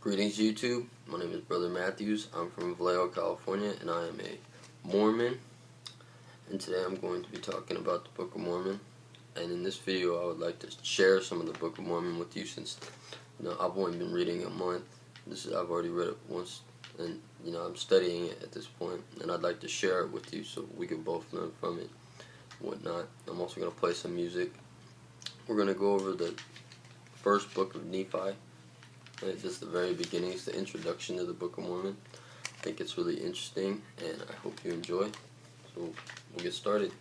Greetings YouTube, my name is Brother Matthews. I'm from Vallejo, California, and I am a Mormon. And today I'm going to be talking about the Book of Mormon. And in this video I would like to share some of the Book of Mormon with you, since I've only been reading a month. I've already read it once, and I'm studying it at this point, and I'd like to share it with you so we can both learn from it and whatnot. I'm also going to play some music. We're going to go over the first book of Nephi. It's just the very beginning. It's the introduction to the Book of Mormon. I think it's really interesting, and I hope you enjoy. So we'll get started.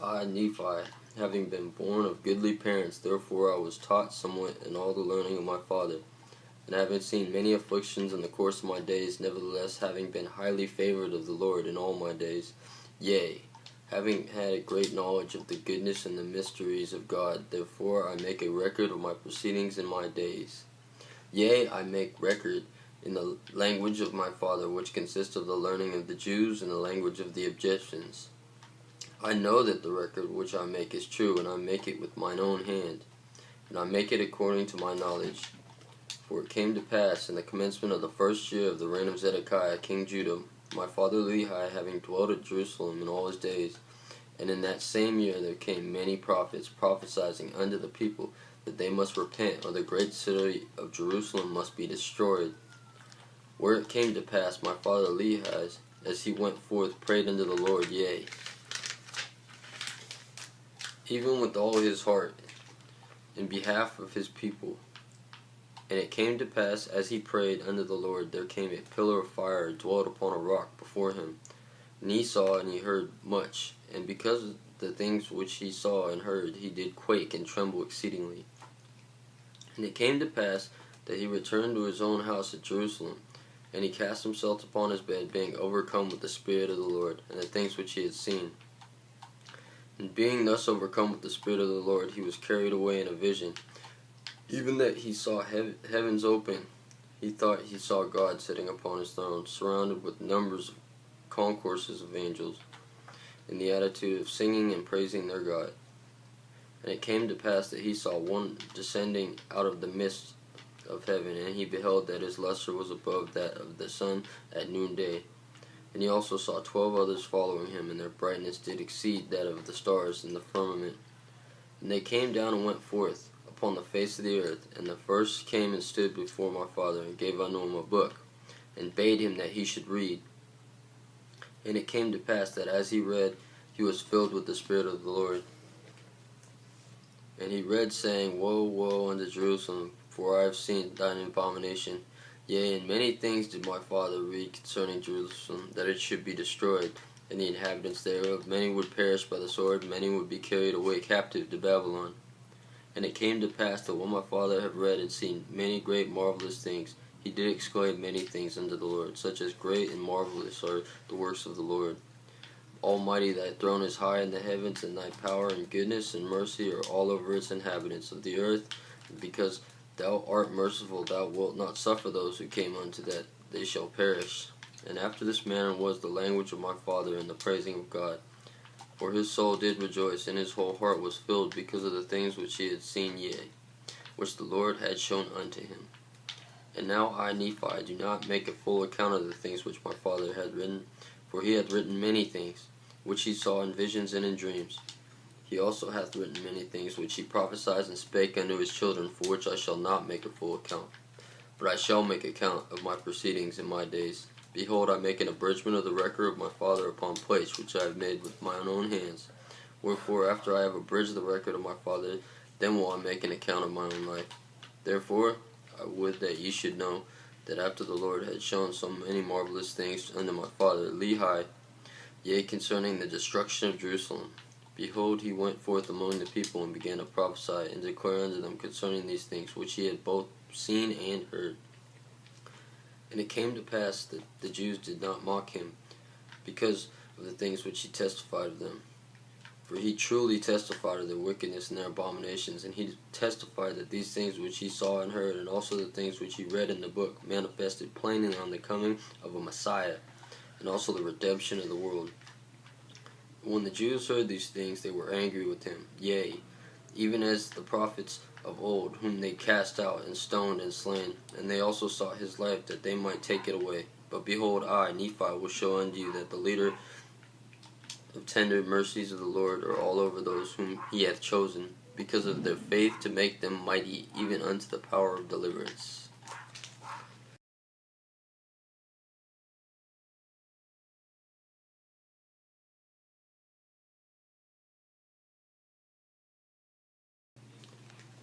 I, Nephi, having been born of goodly parents, therefore I was taught somewhat in all the learning of my father. And having seen many afflictions in the course of my days, nevertheless having been highly favored of the Lord in all my days, yea, having had a great knowledge of the goodness and the mysteries of God, therefore I make a record of my proceedings in my days. Yea, I make record in the language of my father, which consists of the learning of the Jews and the language of the Egyptians. I know that the record which I make is true, and I make it with mine own hand, and I make it according to my knowledge. For it came to pass in the commencement of the first year of the reign of Zedekiah king Judah, my father Lehi having dwelt at Jerusalem in all his days, and in that same year there came many prophets prophesying unto the people that they must repent, or the great city of Jerusalem must be destroyed. Where it came to pass, my father Lehi, as he went forth, prayed unto the Lord, yea, even with all his heart, in behalf of his people. And it came to pass, as he prayed unto the Lord, there came a pillar of fire, dwelt upon a rock before him. And he saw and he heard much, and because of the things which he saw and heard, he did quake and tremble exceedingly. And it came to pass that he returned to his own house at Jerusalem, and he cast himself upon his bed, being overcome with the Spirit of the Lord, and the things which he had seen. And being thus overcome with the Spirit of the Lord, he was carried away in a vision, even that he saw heavens open. He thought he saw God sitting upon his throne, surrounded with numbers of concourses of angels, in the attitude of singing and praising their God. And it came to pass that he saw one descending out of the midst of heaven, and he beheld that his luster was above that of the sun at noonday. And he also saw 12 others following him, and their brightness did exceed that of the stars in the firmament. And they came down and went forth upon the face of the earth. And the first came and stood before my father, and gave unto him a book, and bade him that he should read. And it came to pass that as he read, he was filled with the Spirit of the Lord. And he read, saying, Woe, woe unto Jerusalem, for I have seen thine abomination. Yea, and many things did my father read concerning Jerusalem, that it should be destroyed, and the inhabitants thereof. Many would perish by the sword, many would be carried away captive to Babylon. And it came to pass that when my father had read and seen many great marvelous things, he did exclaim many things unto the Lord, such as great and marvelous are the works of the Lord. Almighty, thy throne is high in the heavens, and thy power and goodness and mercy are all over its inhabitants of the earth. Because thou art merciful, thou wilt not suffer those who came unto that they shall perish. And after this manner was the language of my father in the praising of God. For his soul did rejoice, and his whole heart was filled, because of the things which he had seen, yea, which the Lord had shown unto him. And now I, Nephi, do not make a full account of the things which my father had written, for he hath written many things, which he saw in visions and in dreams. He also hath written many things which he prophesied and spake unto his children, for which I shall not make a full account. But I shall make account of my proceedings in my days. Behold, I make an abridgment of the record of my father upon plates, which I have made with mine own hands. Wherefore, after I have abridged the record of my father, then will I make an account of my own life. Therefore, I would that ye should know, that after the Lord had shown so many marvelous things unto my father Lehi, yea, concerning the destruction of Jerusalem, behold, he went forth among the people, and began to prophesy, and declare unto them concerning these things, which he had both seen and heard. And it came to pass that the Jews did not mock him, because of the things which he testified of them. For he truly testified of their wickedness and their abominations, and he testified that these things which he saw and heard, and also the things which he read in the book, manifested plainly on the coming of a Messiah, and also the redemption of the world. When the Jews heard these things, they were angry with him, yea, even as the prophets of old, whom they cast out, and stoned, and slain. And they also sought his life, that they might take it away. But behold, I, Nephi, will show unto you that the leader of tender mercies of the Lord are all over those whom he hath chosen, because of their faith to make them mighty, even unto the power of deliverance.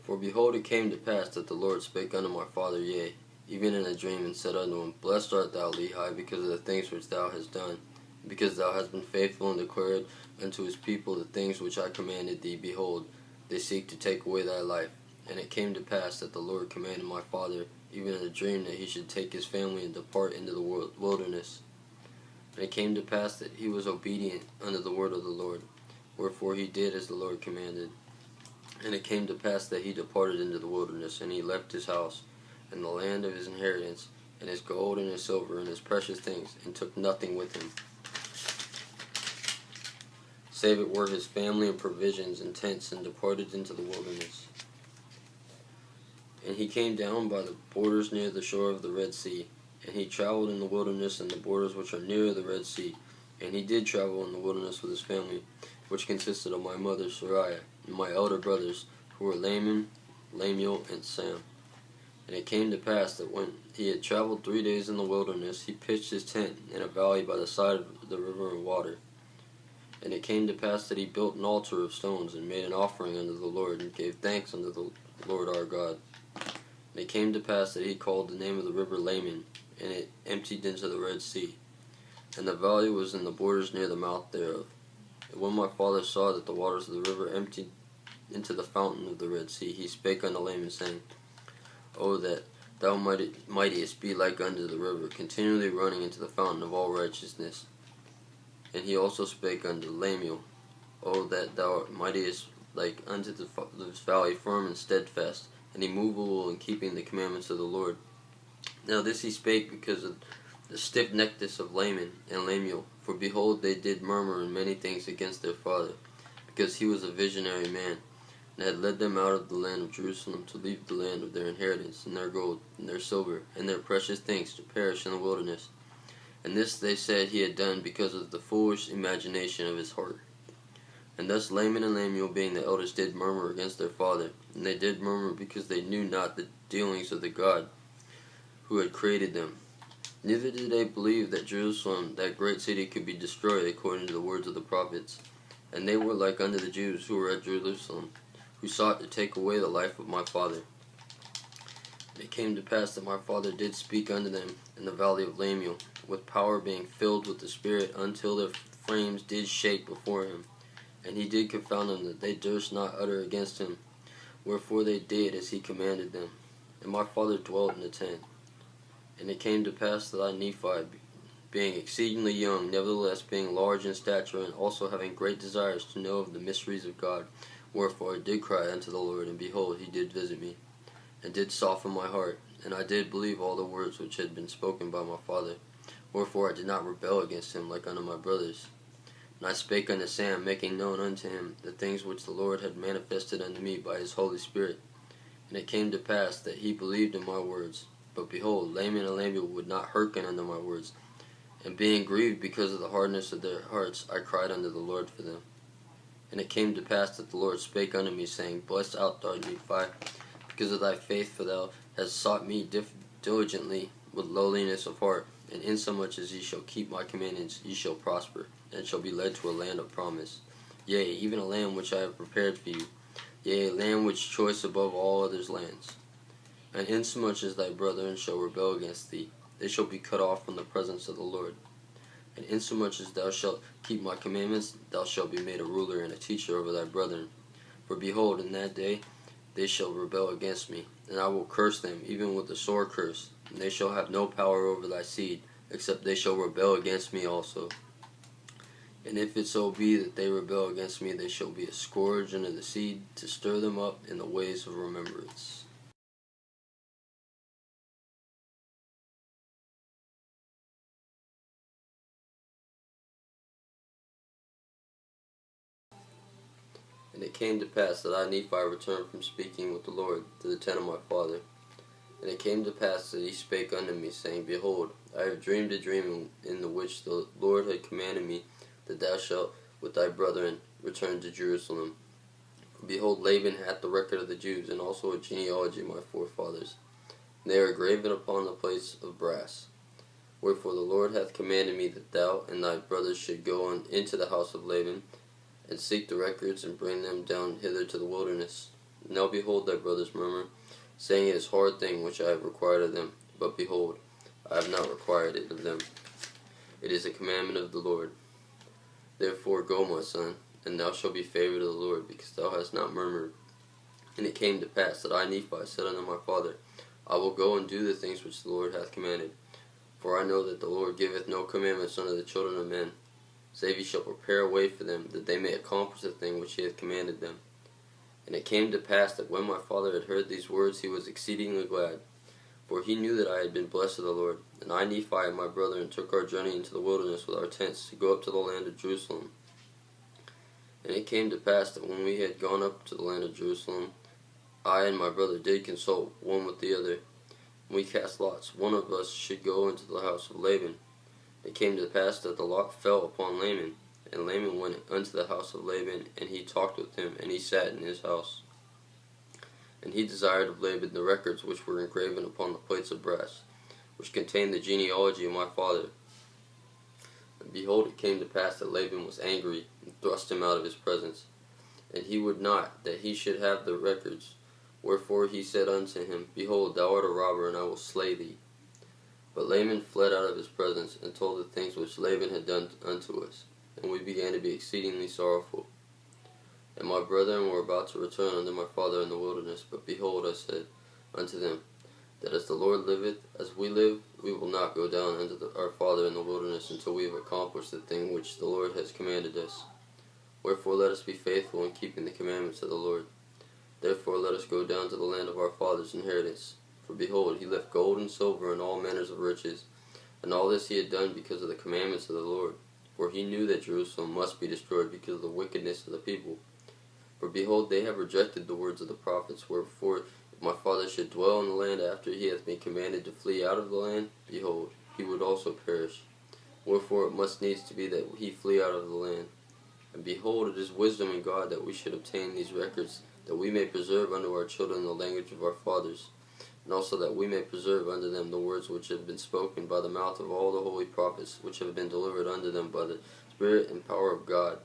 For behold, it came to pass that the Lord spake unto my father, yea, even in a dream, and said unto him, Blessed art thou, Lehi, because of the things which thou hast done, because thou hast been faithful and declared unto his people the things which I commanded thee. Behold, they seek to take away thy life. And it came to pass that the Lord commanded my father, even in a dream, that he should take his family and depart into the wilderness. And it came to pass that he was obedient unto the word of the Lord, wherefore he did as the Lord commanded. And it came to pass that he departed into the wilderness, and he left his house, and the land of his inheritance, and his gold and his silver, and his precious things, and took nothing with him, save it were his family and provisions and tents, and departed into the wilderness. And he came down by the borders near the shore of the Red Sea, and he traveled in the wilderness and the borders which are near the Red Sea. And he did travel in the wilderness with his family, which consisted of my mother Sariah, and my elder brothers, who were Laman, Lemuel, and Sam. And it came to pass that when he had traveled 3 days in the wilderness, he pitched his tent in a valley by the side of the river of water. And it came to pass that he built an altar of stones, and made an offering unto the Lord, and gave thanks unto the Lord our God. And it came to pass that he called the name of the river Laman, and it emptied into the Red Sea. And the valley was in the borders near the mouth thereof. And when my father saw that the waters of the river emptied into the fountain of the Red Sea, he spake unto Laman, saying, O that thou mightiest be like unto the river, continually running into the fountain of all righteousness. And he also spake unto Lemuel, O that thou art mightiest like unto this valley, firm and steadfast, and immovable in keeping the commandments of the Lord. Now this he spake because of the stiffneckedness of Laman and Lemuel, for behold, they did murmur in many things against their father, because he was a visionary man, and had led them out of the land of Jerusalem to leave the land of their inheritance, and their gold, and their silver, and their precious things to perish in the wilderness. And this they said he had done because of the foolish imagination of his heart. And thus Laman and Lemuel, being the eldest, did murmur against their father, and they did murmur because they knew not the dealings of the God who had created them. Neither did they believe that Jerusalem, that great city, could be destroyed according to the words of the prophets. And they were like unto the Jews who were at Jerusalem, who sought to take away the life of my father. And it came to pass that my father did speak unto them in the valley of Lemuel, with power, being filled with the Spirit, until their frames did shake before him. And he did confound them, that they durst not utter against him. Wherefore they did as he commanded them. And my father dwelt in the tent. And it came to pass that I, Nephi, being exceedingly young, nevertheless being large in stature, and also having great desires to know of the mysteries of God, wherefore I did cry unto the Lord, and behold, he did visit me, and did soften my heart. And I did believe all the words which had been spoken by my father. Wherefore I did not rebel against him like unto my brothers. And I spake unto Sam, making known unto him the things which the Lord had manifested unto me by his Holy Spirit. And it came to pass that he believed in my words. But behold, Laman and Lemuel would not hearken unto my words. And being grieved because of the hardness of their hearts, I cried unto the Lord for them. And it came to pass that the Lord spake unto me, saying, Blessed art thou, Nephi, because of thy faith, for thou hast sought me diligently with lowliness of heart. And insomuch as ye shall keep my commandments, ye shall prosper, and shall be led to a land of promise. Yea, even a land which I have prepared for you, yea, a land which choice above all others lands. And insomuch as thy brethren shall rebel against thee, they shall be cut off from the presence of the Lord. And insomuch as thou shalt keep my commandments, thou shalt be made a ruler and a teacher over thy brethren. For behold, in that day they shall rebel against me, and I will curse them, even with a sore curse. And they shall have no power over thy seed, except they shall rebel against me also. And if it so be that they rebel against me, they shall be a scourge unto the seed, to stir them up in the ways of remembrance. And it came to pass that I, Nephi, returned from speaking with the Lord to the tent of my father. And it came to pass that he spake unto me, saying, Behold, I have dreamed a dream in the which the Lord had commanded me that thou shalt with thy brethren return to Jerusalem. For behold, Laban hath the record of the Jews, and also a genealogy of my forefathers. And they are graven upon the plates of brass. Wherefore the Lord hath commanded me that thou and thy brothers should go on into the house of Laban, and seek the records, and bring them down hither to the wilderness. Now behold, thy brothers murmur, saying, It is a hard thing which I have required of them. But behold, I have not required it of them. It is a commandment of the Lord. Therefore go, my son, and thou shalt be favored of the Lord, because thou hast not murmured. And it came to pass that I, Nephi, said unto my father, I will go and do the things which the Lord hath commanded. For I know that the Lord giveth no commandments unto the children of men, save he shall prepare a way for them, that they may accomplish the thing which he hath commanded them. And it came to pass that when my father had heard these words, he was exceedingly glad, for he knew that I had been blessed of the Lord. And I, Nephi, and my brethren took our journey into the wilderness with our tents, to go up to the land of Jerusalem. And it came to pass that when we had gone up to the land of Jerusalem, I and my brother did consult one with the other. And we cast lots, one of us should go into the house of Laban. It came to pass that the lot fell upon Laban. And Laban went unto the house of Laban, and he talked with him, and he sat in his house. And he desired of Laban the records which were engraven upon the plates of brass, which contained the genealogy of my father. And behold, it came to pass that Laban was angry, and thrust him out of his presence. And he would not that he should have the records. Wherefore he said unto him, Behold, thou art a robber, and I will slay thee. But Laban fled out of his presence, and told the things which Laban had done unto us. And we began to be exceedingly sorrowful. And my brethren were about to return unto my father in the wilderness. But behold, I said unto them, that as the Lord liveth, as we live, we will not go down unto our father in the wilderness until we have accomplished the thing which the Lord has commanded us. Wherefore let us be faithful in keeping the commandments of the Lord. Therefore let us go down to the land of our father's inheritance. For behold, he left gold and silver and all manners of riches. And all this he had done because of the commandments of the Lord. For he knew that Jerusalem must be destroyed because of the wickedness of the people. For behold, they have rejected the words of the prophets. Wherefore, if my father should dwell in the land after he hath been commanded to flee out of the land, behold, he would also perish. Wherefore it must needs to be that he flee out of the land. And behold, it is wisdom in God that we should obtain these records, that we may preserve unto our children the language of our fathers, and also that we may preserve unto them the words which have been spoken by the mouth of all the holy prophets, which have been delivered unto them by the Spirit and power of God,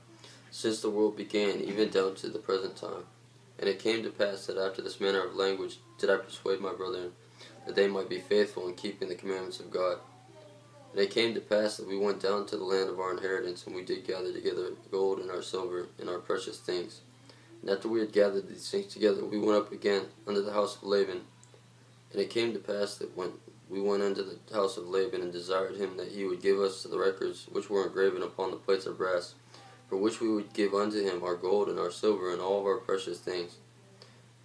since the world began, even down to the present time. And it came to pass that after this manner of language did I persuade my brethren, that they might be faithful in keeping the commandments of God. And it came to pass that we went down to the land of our inheritance, and we did gather together gold and our silver and our precious things. And after we had gathered these things together, we went up again unto the house of Laban. And it came to pass that when we went unto the house of Laban, and desired him that he would give us the records which were engraven upon the plates of brass, for which we would give unto him our gold and our silver and all of our precious things.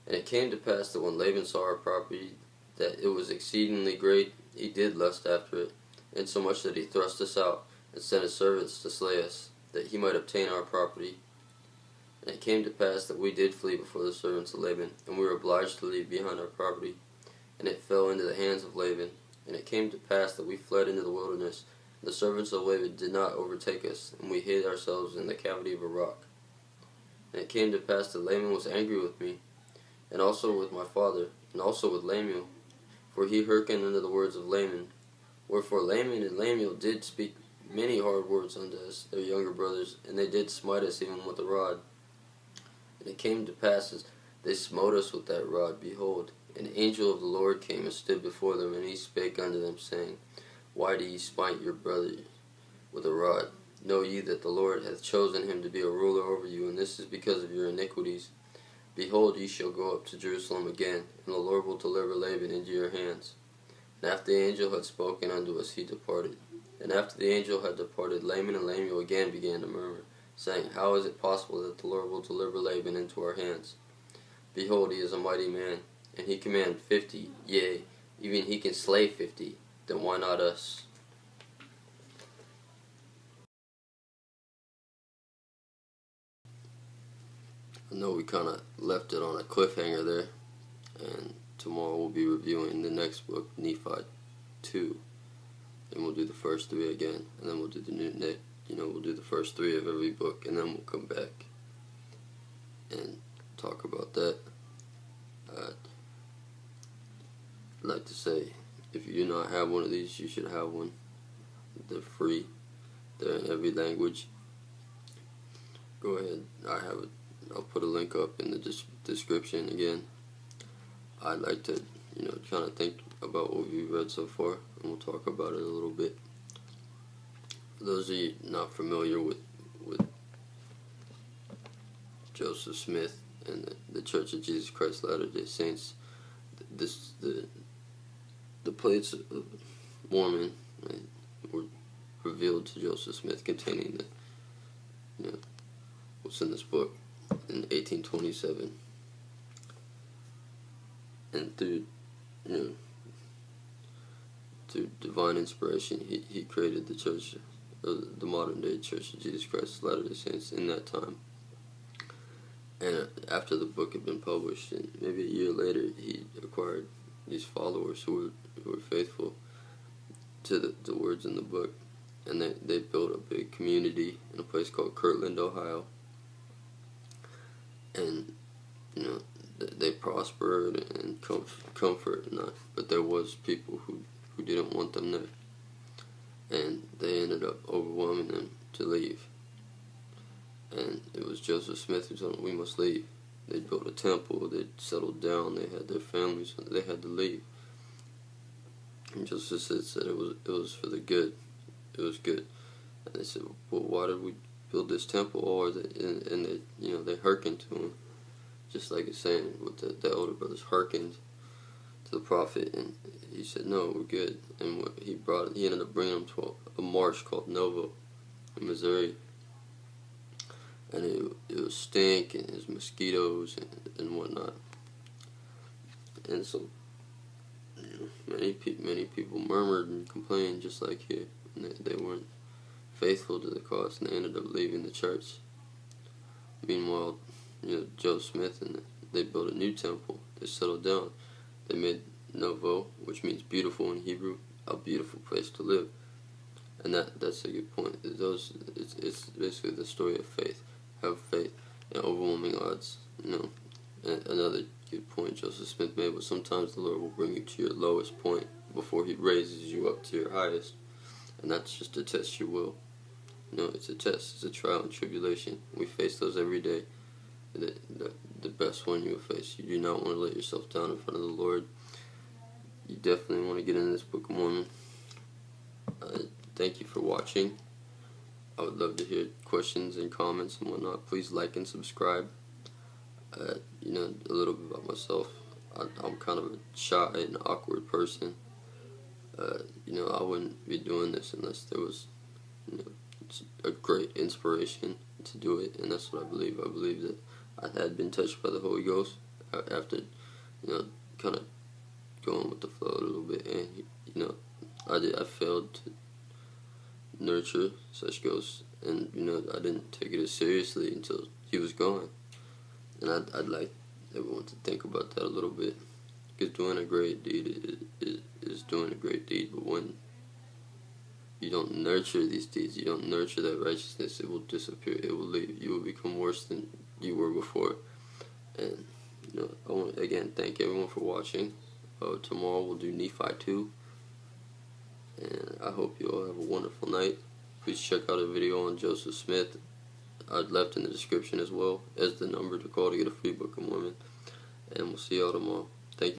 And it came to pass that when Laban saw our property, that it was exceedingly great, he did lust after it, insomuch that he thrust us out, and sent his servants to slay us, that he might obtain our property. And it came to pass that we did flee before the servants of Laban, and we were obliged to leave behind our property. And it fell into the hands of Laban. And it came to pass that we fled into the wilderness. And the servants of Laban did not overtake us, and we hid ourselves in the cavity of a rock. And it came to pass that Laban was angry with me, and also with my father, and also with Lemuel, for he hearkened unto the words of Laman. Wherefore Laman and Lemuel did speak many hard words unto us, their younger brothers, and they did smite us even with a rod. And it came to pass as they smote us with that rod, behold, an angel of the Lord came and stood before them, and he spake unto them, saying, Why do ye smite your brother with a rod? Know ye that the Lord hath chosen him to be a ruler over you, and this is because of your iniquities. Behold, ye shall go up to Jerusalem again, and the Lord will deliver Laban into your hands. And after the angel had spoken unto us, he departed. And after the angel had departed, Laman and Lemuel again began to murmur, saying, How is it possible that the Lord will deliver Laban into our hands? Behold, he is a mighty man, and he command 50, yea, even he can slay 50, then why not us? I know we kind of left it on a cliffhanger there, and tomorrow we'll be reviewing the next book, Nephi 2, and we'll do the first 3 again, and then we'll do the we'll do the first 3 of every book, and then we'll come back and talk about that. I'd like to say, if you do not have one of these, you should have one. They're free. They're in every language. Go ahead. I'll put a link up in the description again. I'd like to, kind of think about what we've read so far, and we'll talk about it a little bit. For those of you not familiar with Joseph Smith and the Church of Jesus Christ Latter-day Saints, the plates of Mormon, right, were revealed to Joseph Smith, containing what's in this book in 1827, and through divine inspiration, he created the church, the modern day Church of Jesus Christ Latter-day Saints in that time. And after the book had been published, and maybe a year later, he acquired these followers who were faithful to the words in the book, and they built a big community in a place called Kirtland, Ohio. And they prospered and comfort, but there was people who didn't want them there, and they ended up overwhelming them to leave. And it was Joseph Smith who told them, we must leave. They built a temple, they settled down, they had their families, they had to leave. And Joseph Smith said it was for the good. It was good. And they said, well, why did we build this temple? Or and they hearkened to him, just like it's saying with the older brothers hearkened to the prophet, and he said, no, we're good. And what he ended up bringing them to a marsh called Novo in Missouri. And it was stink, and there's mosquitoes and whatnot. And so, many people murmured and complained, just like here. And they weren't faithful to the cause, and they ended up leaving the church. Meanwhile, Joe Smith they built a new temple. They settled down. They made Novo, which means beautiful in Hebrew, a beautiful place to live. And that's a good point. It's basically the story of faith. Have faith in overwhelming odds. And another good point Joseph Smith made was sometimes the Lord will bring you to your lowest point before he raises you up to your highest. And that's just to test your will. It's a test. It's a trial and tribulation. We face those every day. The best one you will face. You do not want to let yourself down in front of the Lord. You definitely want to get into this Book of Mormon. Thank you for watching. I would love to hear questions and comments and whatnot. Please like and subscribe. A little bit about myself. I'm kind of a shy and awkward person. I wouldn't be doing this unless there was, a great inspiration to do it, and that's what I believe. I believe that I had been touched by the Holy Ghost after, kind of going with the flow a little bit, and I failed to nurture such ghosts, and I didn't take it as seriously until he was gone. And I'd like everyone to think about that a little bit, because doing a great deed is doing a great deed, but when you don't nurture these deeds, you don't nurture that righteousness, it will disappear, it will leave, you will become worse than you were before. And I want to again thank everyone for watching. Tomorrow we'll do Nephi 2, and I hope you all have a wonderful night. Please check out a video on Joseph Smith. I've left in the description as well as the number to call to get a free Book of Mormon. And we'll see y'all tomorrow.